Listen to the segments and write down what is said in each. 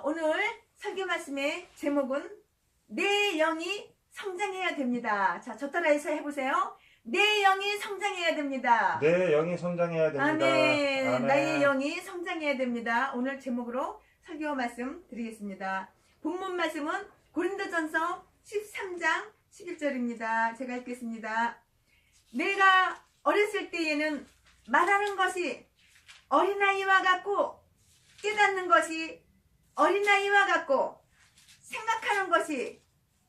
오늘 설교 말씀의 제목은 내 영이 성장해야 됩니다. 자, 저 따라해서 해보세요. 내 영이 성장해야 됩니다. 내 영이 성장해야 됩니다. 아멘. 아멘. 나의 영이 성장해야 됩니다. 오늘 제목으로 설교 말씀 드리겠습니다. 본문 말씀은 고린도전서 13장 11절입니다. 제가 읽겠습니다. 내가 어렸을 때에는 말하는 것이 어린아이와 같고 깨닫는 것이 어린아이와 같고 생각하는 것이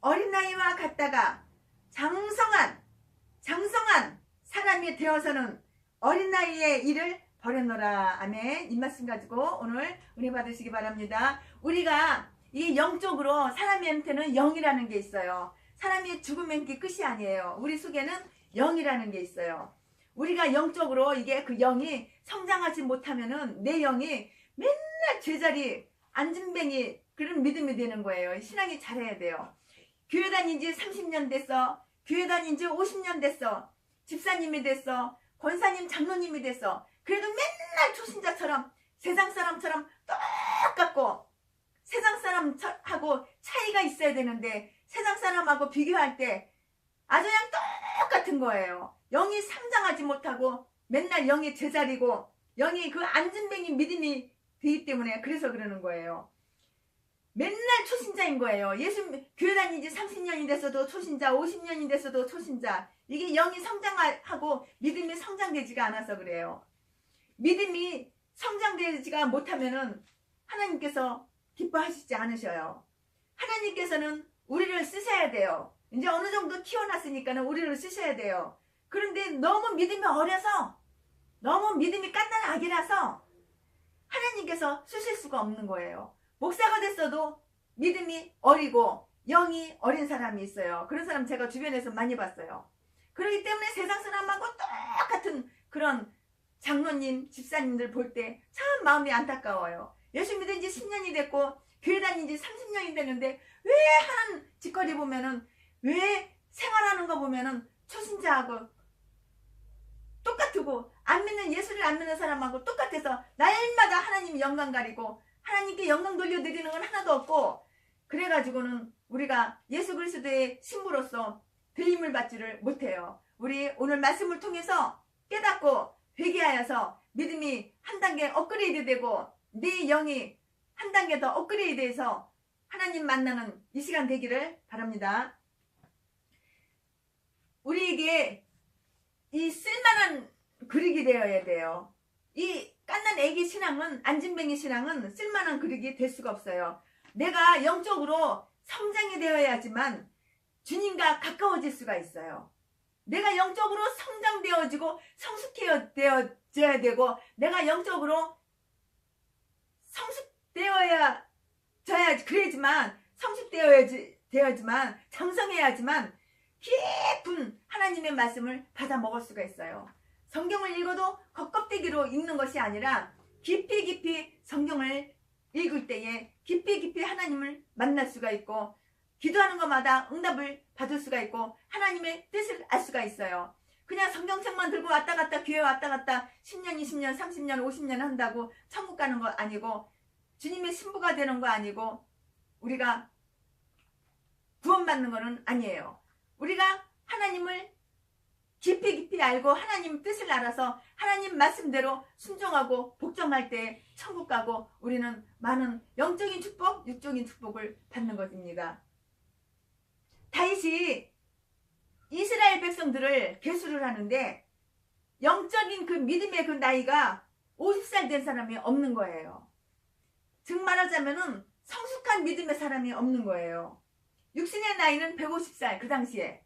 어린아이와 같다가 장성한 사람이 되어서는 어린아이의 일을 버렸노라. 아멘. 이 말씀 가지고 오늘 은혜 받으시기 바랍니다. 우리가 이 영적으로 사람한테는 영이라는 게 있어요. 사람이 죽으면 게 끝이 아니에요. 우리 속에는 영이라는 게 있어요. 우리가 영적으로 이게 그 영이 성장하지 못하면은 내 영이 맨날 제자리 안진뱅이 그런 믿음이 되는 거예요. 신앙이 잘해야 돼요. 교회 다닌 지 30년 됐어. 교회 다닌 지 50년 됐어. 집사님이 됐어. 권사님 장로님이 됐어. 그래도 맨날 초신자처럼 세상 사람처럼 똑같고 세상 사람하고 차이가 있어야 되는데 세상 사람하고 비교할 때 아주 그냥 똑같은 거예요. 영이 성장하지 못하고 맨날 영이 제자리고 영이 그 안진뱅이 믿음이 되기 때문에 그래서 그러는 거예요. 맨날 초신자인 거예요. 예수 교회 다닌 지 30년이 됐어도 초신자, 50년이 됐어도 초신자. 이게 영이 성장하고 믿음이 성장되지가 않아서 그래요. 믿음이 성장되지가 못하면은 하나님께서 기뻐하시지 않으셔요. 하나님께서는 우리를 쓰셔야 돼요. 이제 어느 정도 키워놨으니까는 우리를 쓰셔야 돼요. 그런데 너무 믿음이 어려서 너무 믿음이 깐난 아기라서 하나님께서 쓰실 수가 없는 거예요. 목사가 됐어도 믿음이 어리고 영이 어린 사람이 있어요. 그런 사람 제가 주변에서 많이 봤어요. 그렇기 때문에 세상 사람하고 똑같은 그런 장로님, 집사님들 볼 때 참 마음이 안타까워요. 예수 믿은 지 10년이 됐고 교회 다닌 지 30년이 됐는데 왜 하는 짓거리 보면은 왜 생활하는 거 보면은 초신자하고 똑같고 안 믿는 예수를 안 믿는 사람하고 똑같아서 날마다 하나님 영광 가리고 하나님께 영광 돌려드리는 건 하나도 없고 그래가지고는 우리가 예수 그리스도의 신부로서 들림을 받지를 못해요. 우리 오늘 말씀을 통해서 깨닫고 회개하여서 믿음이 한 단계 업그레이드 되고 내 영이 한 단계 더 업그레이드 돼서 하나님 만나는 이 시간 되기를 바랍니다. 우리에게 이 쓸만한 그릇이 되어야 돼요. 이 깐난 애기 신앙은 안진뱅이 신앙은 쓸만한 그릇이 될 수가 없어요. 내가 영적으로 성장이 되어야지만 주님과 가까워질 수가 있어요. 내가 영적으로 성장되어지고 성숙되어져야 되고 내가 영적으로 성숙되어야 그래야지만 성숙되어야지만 장성해야지만 깊은 하나님의 말씀을 받아 먹을 수가 있어요. 성경을 읽어도 겉껍데기로 읽는 것이 아니라 깊이 성경을 읽을 때에 깊이 하나님을 만날 수가 있고 기도하는 것마다 응답을 받을 수가 있고 하나님의 뜻을 알 수가 있어요. 그냥 성경책만 들고 왔다 갔다 교회 왔다 갔다 10년, 20년, 30년, 50년 한다고 천국 가는 거 아니고 주님의 신부가 되는 거 아니고 우리가 구원받는 거는 아니에요. 우리가 하나님을 깊이 알고 하나님 뜻을 알아서 하나님 말씀대로 순종하고 복종할 때 천국 가고 우리는 많은 영적인 축복, 육적인 축복을 받는 것입니다. 다윗이 이스라엘 백성들을 계수를 하는데 영적인 그 믿음의 그 나이가 50살 된 사람이 없는 거예요. 즉 말하자면은 성숙한 믿음의 사람이 없는 거예요. 육신의 나이는 150살 그 당시에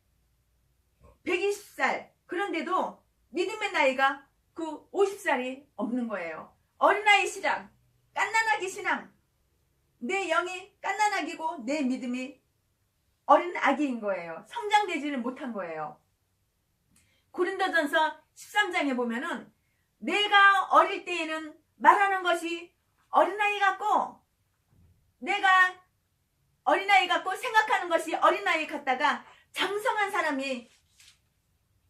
120살 그런데도 믿음의 나이가 그 50살이 없는 거예요. 어린아이 신앙, 깐난아기 신앙. 내 영이 깐난아기고 내 믿음이 어린 아기인 거예요. 성장되지는 못한 거예요. 고린도전서 13장에 보면은 내가 어릴 때에는 말하는 것이 어린아이 같고 내가 어린아이 같고 생각하는 것이 어린아이 같다가 장성한 사람이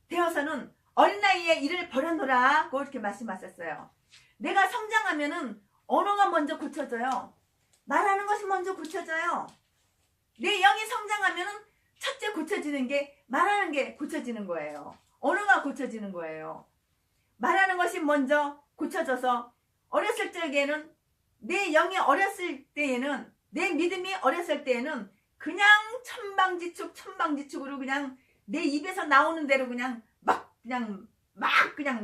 되어서는 어린아이의 일을 버려놓으라고 이렇게 말씀하셨어요. 내가 성장하면은 언어가 먼저 고쳐져요. 말하는 것이 먼저 고쳐져요. 내 영이 성장하면은 첫째 고쳐지는 게 말하는 게 고쳐지는 거예요. 언어가 고쳐지는 거예요. 말하는 것이 먼저 고쳐져서 어렸을 적에는 내 영이 어렸을 때에는 내 믿음이 어렸을 때에는 그냥 천방지축으로 그냥 내 입에서 나오는 대로 그냥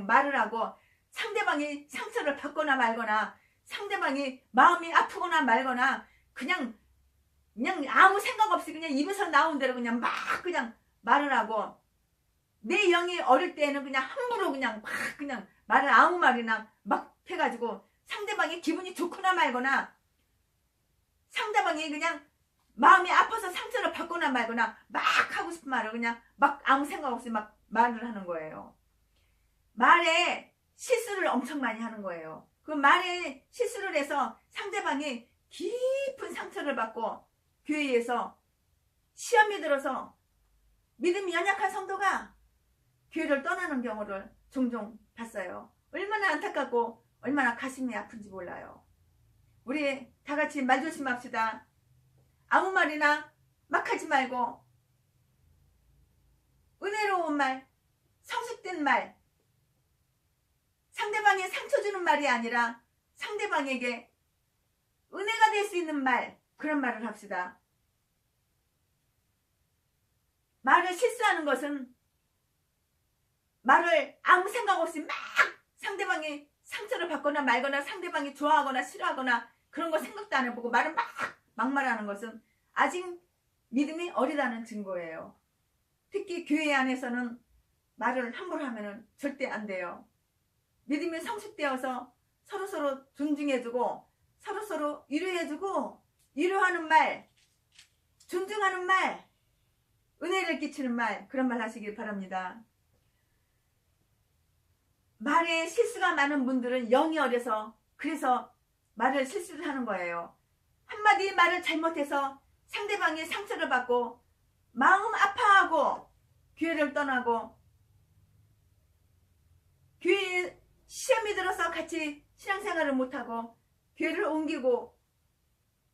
말을 하고 상대방이 상처를 받거나 말거나 상대방이 마음이 아프거나 말거나 그냥 아무 생각 없이 그냥 입에서 나오는 대로 그냥 말을 하고 내 영이 어릴 때는 그냥 함부로 그냥 말을 아무 말이나 막 해가지고 상대방이 기분이 좋거나 말거나 상대방이 그냥 마음이 아파서 상처를 받거나 말거나 막 하고 싶은 말을 그냥 막 아무 생각 없이 막 말을 하는 거예요. 말에 실수를 엄청 많이 하는 거예요. 그 말에 실수를 해서 상대방이 깊은 상처를 받고 교회에서 시험이 들어서 믿음이 연약한 성도가 교회를 떠나는 경우를 종종 봤어요. 얼마나 안타깝고 얼마나 가슴이 아픈지 몰라요. 우리 다 같이 말 조심합시다. 아무 말이나 막 하지 말고 은혜로운 말, 성숙된 말, 상대방에 상처 주는 말이 아니라 상대방에게 은혜가 될 수 있는 말, 그런 말을 합시다. 말을 실수하는 것은 말을 아무 생각 없이 막 상대방이 상처를 받거나 말거나 상대방이 좋아하거나 싫어하거나 그런 거 생각도 안 해보고 말을 막 말하는 것은 아직 믿음이 어리다는 증거예요. 특히 교회 안에서는 말을 함부로 하면 절대 안 돼요. 믿음이 성숙되어서 서로서로 존중해주고 서로서로 위로해주고 위로하는 말, 존중하는 말, 은혜를 끼치는 말, 그런 말 하시길 바랍니다. 말에 실수가 많은 분들은 영이 어려서 그래서 말을 실수를 하는 거예요. 한마디 말을 잘못해서 상대방이 상처를 받고 마음 아파하고 교회를 떠나고 교회에 시험이 들어서 같이 신앙생활을 못하고 교회를 옮기고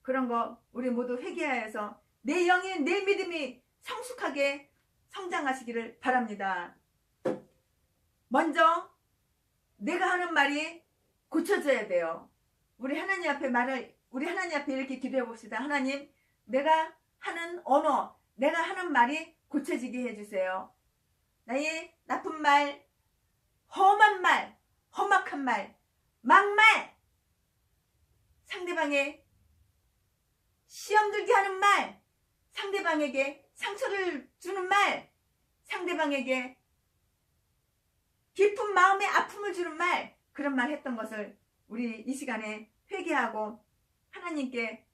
그런 거 우리 모두 회개하여서 내 영이 내 믿음이 성숙하게 성장하시기를 바랍니다. 먼저 내가 하는 말이 고쳐져야 돼요. 우리 하나님 앞에 이렇게 기도해 봅시다. 하나님, 내가 하는 언어, 내가 하는 말이 고쳐지게 해주세요. 나의 나쁜 말, 험한 말, 험악한 말, 막말, 상대방의 시험 들게 하는 말, 상대방에게 상처를 주는 말, 상대방에게 깊은 마음의 아픔을 주는 말, 그런 말 했던 것을 우리 이 시간에 회개하고 하나님께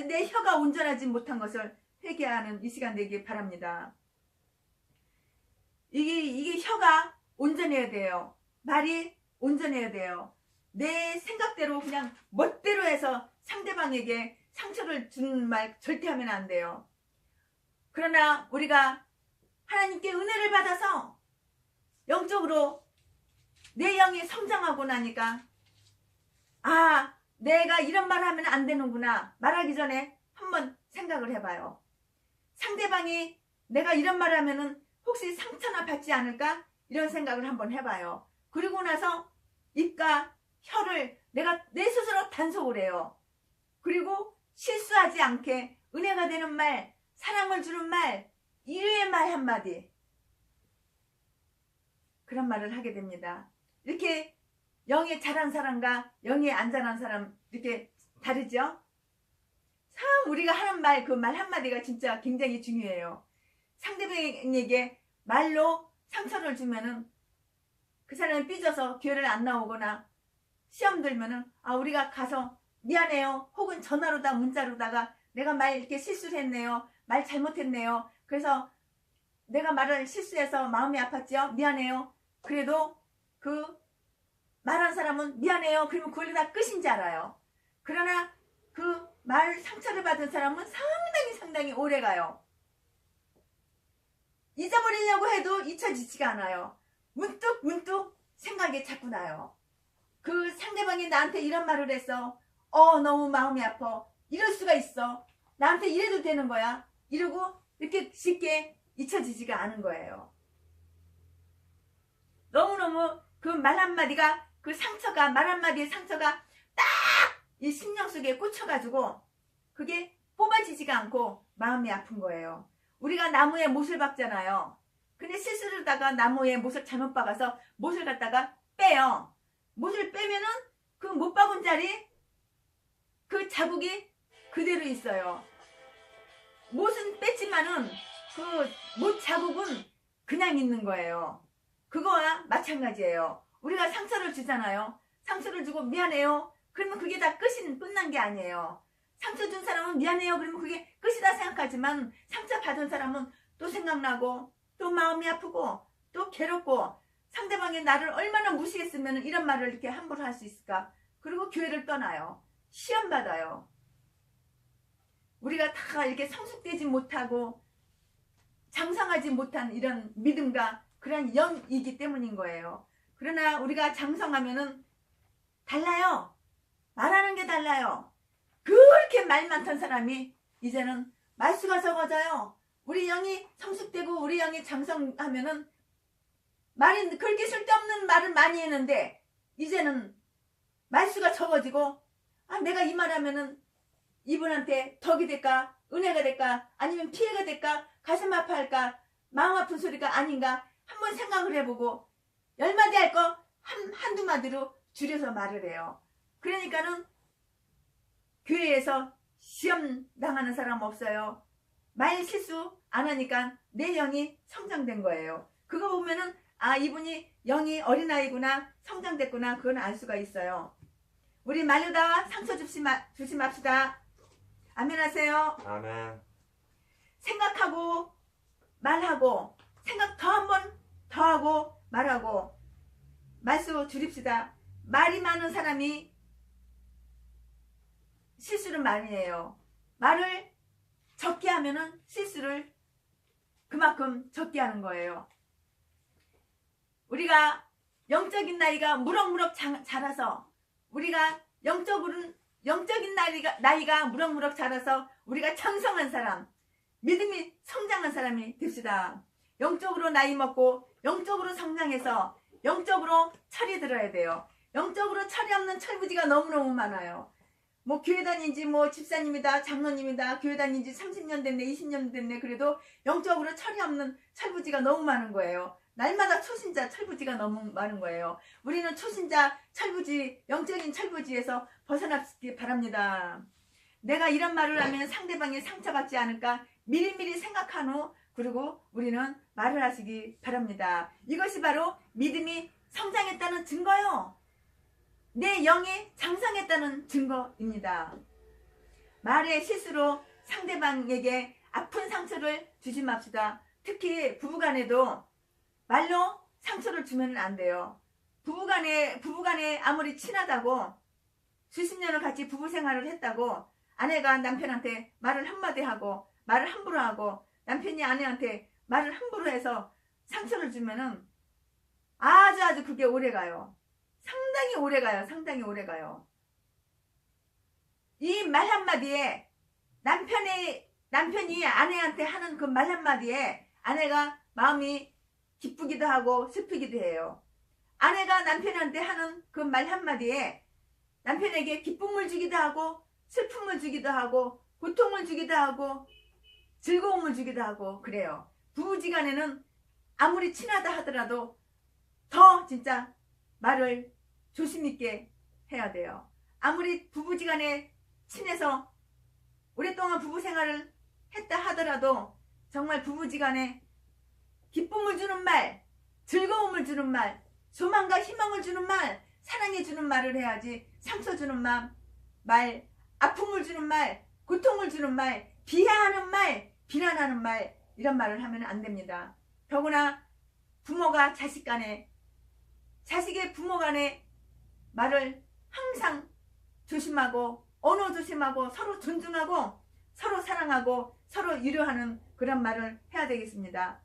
내 혀가 온전하지 못한 것을 회개하는 이 시간 되길 바랍니다. 이게 혀가 온전해야 돼요. 말이 온전해야 돼요. 내 생각대로 그냥 멋대로 해서 상대방에게 상처를 주는 말 절대 하면 안 돼요. 그러나 우리가 하나님께 은혜를 받아서 영적으로 내 영이 성장하고 나니까 내가 이런 말 하면 안 되는구나. 말하기 전에 한번 생각을 해봐요. 상대방이 내가 이런 말 하면은 혹시 상처나 받지 않을까? 이런 생각을 한번 해봐요. 그리고 나서 입과 혀를 내가 내 스스로 단속을 해요. 그리고 실수하지 않게 은혜가 되는 말, 사랑을 주는 말, 이유의 말 한마디, 그런 말을 하게 됩니다. 이렇게 영이 자란 사람과 영이 안 자란 사람 이렇게 다르죠? 참 우리가 하는 말, 그 말 한마디가 진짜 굉장히 중요해요. 상대방에게 말로 상처를 주면은 그 사람이 삐져서 교회를 안 나오거나 시험 들면은 우리가 가서 미안해요, 혹은 전화로다 문자로다가 내가 말 이렇게 실수를 했네요, 말 잘못했네요, 그래서 내가 말을 실수해서 마음이 아팠죠, 미안해요. 그래도 그 말한 사람은 미안해요, 그러면 그걸로 다 끝인 줄 알아요. 그러나 그 말 상처를 받은 사람은 상당히 오래가요. 잊어버리려고 해도 잊혀지지가 않아요. 문득 생각이 자꾸 나요. 그 상대방이 나한테 이런 말을 했어. 너무 마음이 아파. 이럴 수가 있어. 나한테 이래도 되는 거야. 이러고 이렇게 쉽게 잊혀지지가 않은 거예요. 너무너무 그 말 한마디가, 그 상처가, 말 한마디의 상처가 딱 이 심령 속에 꽂혀가지고 그게 뽑아지지가 않고 마음이 아픈 거예요. 우리가 나무에 못을 박잖아요. 근데 실수를 하다가 나무에 못을 잘못 박아서 못을 갖다가 빼요. 못을 빼면은 그 못 박은 자리 그 자국이 그대로 있어요. 못은 뺐지만은 그 못 자국은 그냥 있는 거예요. 그거와 마찬가지예요. 우리가 상처를 주잖아요. 상처를 주고 미안해요. 그러면 그게 다 끝난 게 아니에요. 상처 준 사람은 미안해요. 그러면 그게 끝이다 생각하지만 상처 받은 사람은 또 생각나고 또 마음이 아프고 또 괴롭고 상대방이 나를 얼마나 무시했으면 이런 말을 이렇게 함부로 할 수 있을까. 그리고 교회를 떠나요. 시험 받아요. 우리가 다 이렇게 성숙되지 못하고 장성하지 못한 이런 믿음과 그런 영이기 때문인 거예요. 그러나 우리가 장성하면은 달라요. 말하는 게 달라요. 그렇게 말 많던 사람이 이제는 말수가 적어져요. 우리 영이 성숙되고 우리 영이 장성하면은 말이 그렇게 쓸데없는 말을 많이 했는데 이제는 말수가 적어지고, 아, 내가 이 말하면은 이분한테 덕이 될까, 은혜가 될까, 아니면 피해가 될까, 가슴 아파할까, 마음 아픈 소리가 아닌가 한번 생각을 해보고 열마디 할 거 한두 마디로 줄여서 말을 해요. 그러니까는 교회에서 시험 당하는 사람 없어요. 말 실수 안 하니까 내 영이 성장된 거예요. 그거 보면은 아, 이분이 영이 어린아이구나, 성장됐구나, 그건 알 수가 있어요. 우리 말려다가 상처 조심합시다. 아멘 하세요. 아멘. 생각하고 말하고 생각 한 번 더 하고 말하고 말수 줄입시다. 말이 많은 사람이 실수를 많이 해요. 말을 적게 하면은 실수를 그만큼 적게 하는 거예요. 우리가 영적인 나이가 무럭무럭 자라서 우리가 영적인 나이가 무럭무럭 자라서 우리가 창성한 사람, 믿음이 성장한 사람이 됩시다. 영적으로 나이 먹고 영적으로 성장해서 영적으로 철이 들어야 돼요. 영적으로 철이 없는 철부지가 너무너무 많아요. 뭐 교회 다닌지 뭐 집사님이다, 장로님이다, 교회 다닌지 30년 됐네, 20년 됐네, 그래도 영적으로 철이 없는 철부지가 너무 많은 거예요. 날마다 초신자 철부지가 너무 많은 거예요. 우리는 초신자 철부지, 영적인 철부지에서 벗어나기 바랍니다. 내가 이런 말을 하면 상대방이 상처받지 않을까 미리미리 생각한 후 그리고 우리는 말을 하시기 바랍니다. 이것이 바로 믿음이 성장했다는 증거요. 내 영이 장성했다는 증거입니다. 말의 실수로 상대방에게 아픈 상처를 주지 맙시다. 특히 부부간에도 말로 상처를 주면 안 돼요. 부부간에 아무리 친하다고 수십 년을 같이 부부 생활을 했다고 아내가 남편한테 말을 한마디 하고 말을 함부로 하고 남편이 아내한테 말을 함부로 해서 상처를 주면은 아주 그게 오래가요. 상당히 오래가요. 이 말 한마디에 남편이 아내한테 하는 그 말 한마디에 아내가 마음이 기쁘기도 하고 슬프기도 해요. 아내가 남편한테 하는 그 말 한마디에 남편에게 기쁨을 주기도 하고 슬픔을 주기도 하고 고통을 주기도 하고 즐거움을 주기도 하고 그래요. 부부지간에는 아무리 친하다 하더라도 더 진짜 말을 조심 있게 해야 돼요. 아무리 부부지간에 친해서 오랫동안 부부 생활을 했다 하더라도 정말 부부지간에 기쁨을 주는 말, 즐거움을 주는 말, 소망과 희망을 주는 말, 사랑해 주는 말을 해야지 상처 주는 말, 아픔을 주는 말, 고통을 주는 말, 비하하는 말, 비난하는 말, 이런 말을 하면 안 됩니다. 더구나 부모가 자식 간에, 자식의 부모 간에 말을 항상 조심하고 언어 조심하고 서로 존중하고 서로 사랑하고 서로 위로하는 그런 말을 해야 되겠습니다.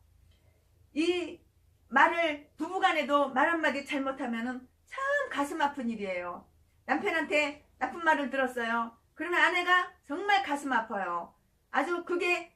이 말을 부부간에도 말 한마디 잘못하면은 참 가슴 아픈 일이에요. 남편한테 나쁜 말을 들었어요. 그러면 아내가 정말 가슴 아파요. 아주 그게